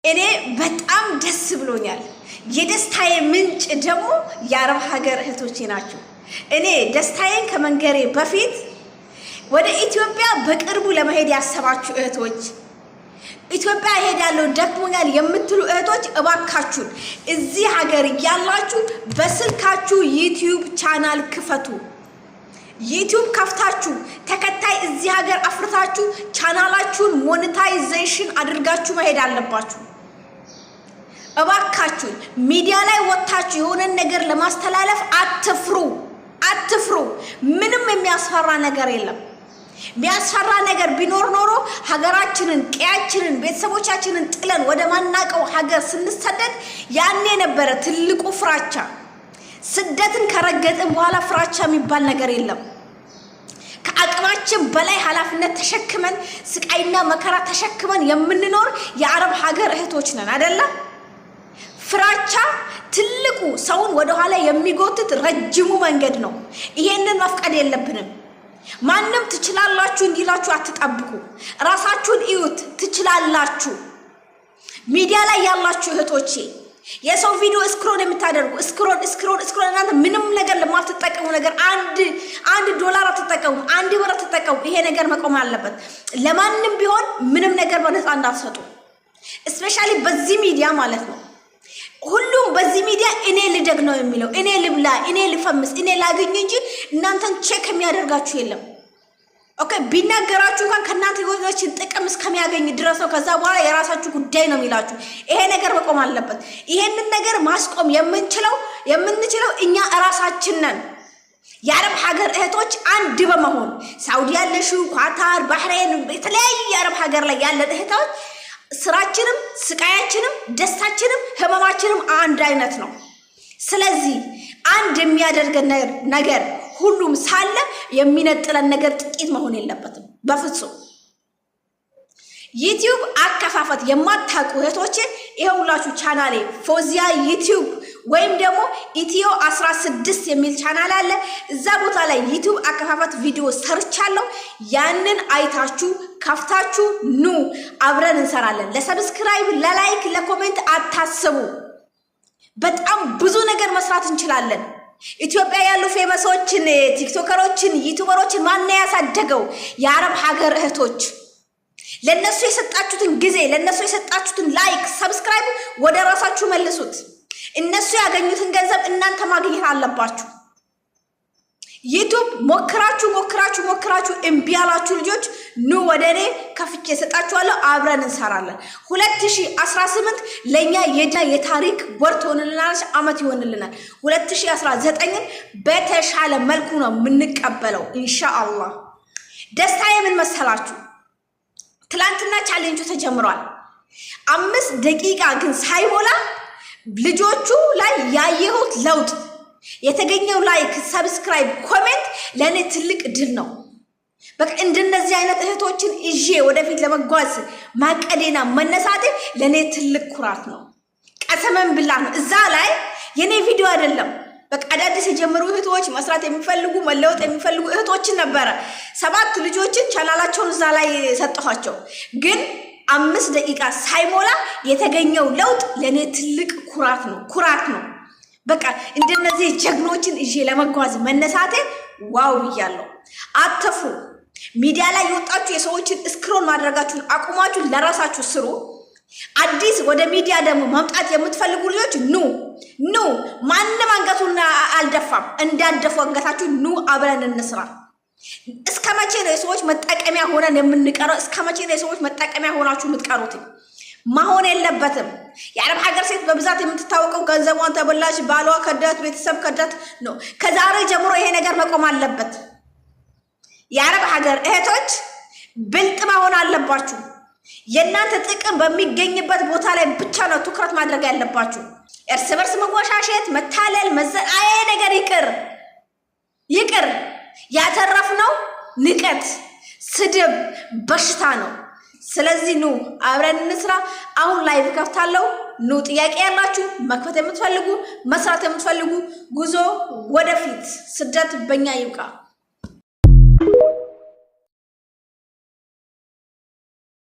እኔ በጣም ደስ ብሎኛል። የደስታዬ ምንጭ ደግሞ የአረብ ሀገር እህቶቼ ናቸው። እኔ ደስታዬን ከመንገሬ በፊት ወደ ኢትዮጵያ በቅርቡ ለመሄድ ያሰባችሁ እህቶች፣ ኢትዮጵያ ሄዳለሁ ደክሞኛል የምትሉ እህቶች እባካችሁን እዚህ ሀገር ያላችሁ በስልካችሁ ዩቲዩብ ቻናል ክፈቱ። ዩቲዩብ ከፍታችሁ ተከታይ እዚህ ሀገር አፍርታችሁ ቻናላችሁን ሞኔታይዜሽን አድርጋችሁ መሄድ አለባችሁ። እባካችሁን ሚዲያ ላይ ወጣችሁ የሆነ ነገር ለማስተላለፍ አትፍሩ። ምንም የሚያስፈራ ነገር የለም። የሚያስፈራ ነገር ቢኖር ኖሮ ሀገራችንን፣ ቀያችንን፣ ቤተሰቦቻችንን ጥለን ወደ ማናቀው ሀገር ስንሰደድ ያኔ ነበረ ትልቁ ፍራቻ። ስደትን ከረገጥን በኋላ ፍራቻ የሚባል ነገር የለም። ከአቅማችን በላይ ኃላፊነት ተሸክመን ስቃይና መከራ ተሸክመን የምንኖር የአረብ ሀገር እህቶች ነን አይደለ? ፍራቻ ትልቁ ሰውን ወደ ኋላ የሚጎትት ረጅሙ መንገድ ነው። ይሄንን መፍቀድ የለብንም። ማንም ትችላላችሁ እንዲላችሁ አትጠብቁ። ራሳችሁን እዩት፣ ትችላላችሁ። ሚዲያ ላይ ያላችሁ እህቶቼ የሰው ቪዲዮ ስክሮል የምታደርጉ ስክሮል እናንተ ምንም ነገር ለማትጠቀሙ ነገር አንድ ዶላር አትጠቀሙ፣ አንድ ብር አትጠቀሙ። ይሄ ነገር መቆም አለበት። ለማንም ቢሆን ምንም ነገር በነፃ እንዳትሰጡ። ስፔሻሊ በዚህ ሚዲያ ማለት ነው። ሁሉም በዚህ ሚዲያ እኔ ልደግ ነው የሚለው፣ እኔ ልብላ፣ እኔ ልፈምስ፣ እኔ ላገኝ እንጂ እናንተን ቼክ የሚያደርጋችሁ የለም። ኦኬ ቢናገራችሁ እንኳን ከእናንተ ህይወታችን ጥቅም እስከሚያገኝ ድረስ ነው። ከዛ በኋላ የራሳችሁ ጉዳይ ነው የሚላችሁ። ይሄ ነገር መቆም አለበት። ይሄንን ነገር ማስቆም የምንችለው እኛ እራሳችን ነን። የአረብ ሀገር እህቶች አንድ በመሆን ሳውዲ ያለሽው፣ ኳታር፣ ባህሬን፣ የተለያዩ የአረብ ሀገር ላይ ያለን እህቶች ስራችንም፣ ስቃያችንም፣ ደስታችንም፣ ህመማችንም አንድ አይነት ነው። ስለዚህ አንድ የሚያደርገን ነገር ሁሉም ሳለ የሚነጥለን ነገር ጥቂት መሆን የለበትም በፍጹም። ዩቲዩብ አከፋፈት የማታውቁ እህቶቼ ይኸውላችሁ ቻናሌ ፎዚያ ዩቲዩብ ወይም ደግሞ ኢትዮ 16 የሚል ቻናል አለ። እዛ ቦታ ላይ ዩቲዩብ አከፋፈት ቪዲዮ ሰርቻለሁ። ያንን አይታችሁ ከፍታችሁ ኑ አብረን እንሰራለን። ለሰብስክራይብ፣ ለላይክ፣ ለኮሜንት አታስቡ። በጣም ብዙ ነገር መስራት እንችላለን። ኢትዮጵያ ያሉ ፌመሶችን፣ ቲክቶከሮችን፣ ዩቲዩበሮችን ማን ያሳደገው? የአረብ ሀገር እህቶች። ለነሱ የሰጣችሁትን ጊዜ፣ ለነሱ የሰጣችሁትን ላይክ፣ ሰብስክራይብ ወደ ራሳችሁ መልሱት። እነሱ ያገኙትን ገንዘብ እናንተ ማግኘት አለባችሁ። ዩቲዩብ ሞክራችሁ እምቢ ያላችሁ ልጆች ኑ ወደ እኔ ከፍቼ እሰጣችኋለሁ። አብረን እንሰራለን። 2018 ለኛ የታሪክ ወር ትሆንልናል፣ አመት ይሆንልናል። 2019ን በተሻለ መልኩ ነው የምንቀበለው ኢንሻአላህ። ደስታዬ ምን መሰላችሁ? ትላንትና ቻሌንጁ ተጀምሯል። 5 ደቂቃ ግን ሳይሞላ ልጆቹ ላይ ያየሁት ለውጥ፣ የተገኘው ላይክ፣ ሰብስክራይብ፣ ኮሜንት ለኔ ትልቅ ድል ነው። በቃ እንደነዚህ አይነት እህቶችን እጄ ወደፊት ለመጓዝ ማቀዴና መነሳቴ ለኔ ትልቅ ኩራት ነው። ቀሰመን ብላ ነው። እዛ ላይ የኔ ቪዲዮ አይደለም። በቃ አዳዲስ የጀመሩ እህቶች መስራት የሚፈልጉ መለወጥ የሚፈልጉ እህቶችን ነበረ 7 ልጆችን ቻናላቸውን እዛ ላይ ሰጠኋቸው። ግን 5 ደቂቃ ሳይሞላ የተገኘው ለውጥ ለኔ ትልቅ ኩራት ነው። በቃ እንደነዚህ ጀግኖችን እጄ ለመጓዝ መነሳቴ ዋው ብያለሁ። አትፍሩ። ሚዲያ ላይ የወጣችሁ የሰዎችን ስክሮል ማድረጋችሁን አቁማችሁ ለራሳችሁ ስሩ። አዲስ ወደ ሚዲያ ደግሞ መምጣት የምትፈልጉ ልጆች ኑ። ማንም አንገቱን አልደፋም። እንዳደፉ አንገታችሁ ኑ፣ አብረን እንስራ። እስከ መቼ ነው የሰዎች መጠቀሚያ ሆነን የምንቀረው? እስከ መቼ ነው የሰዎች መጠቀሚያ ሆናችሁ የምትቀሩት? መሆን የለበትም። የአረብ ሀገር ሴት በብዛት የምትታወቀው ገንዘቧን ተበላሽ፣ ባሏ ከዳት፣ ቤተሰብ ከዳት ነው። ከዛሬ ጀምሮ ይሄ ነገር መቆም አለበት። የአረብ ሀገር እህቶች ብልጥ መሆን አለባችሁ። የእናንተ ጥቅም በሚገኝበት ቦታ ላይ ብቻ ነው ትኩረት ማድረግ ያለባችሁ። እርስ በርስ መወሻሸት፣ መታለል፣ አይ ነገር ይቅር። ያተረፍነው ንቀት፣ ስድብ፣ በሽታ ነው። ስለዚህ ኑ አብረን እንስራ። አሁን ላይቭ ከፍታለሁ። ኑ ጥያቄ ያላችሁ፣ መክፈት የምትፈልጉ፣ መስራት የምትፈልጉ ጉዞ ወደፊት። ስደት በእኛ ይብቃ።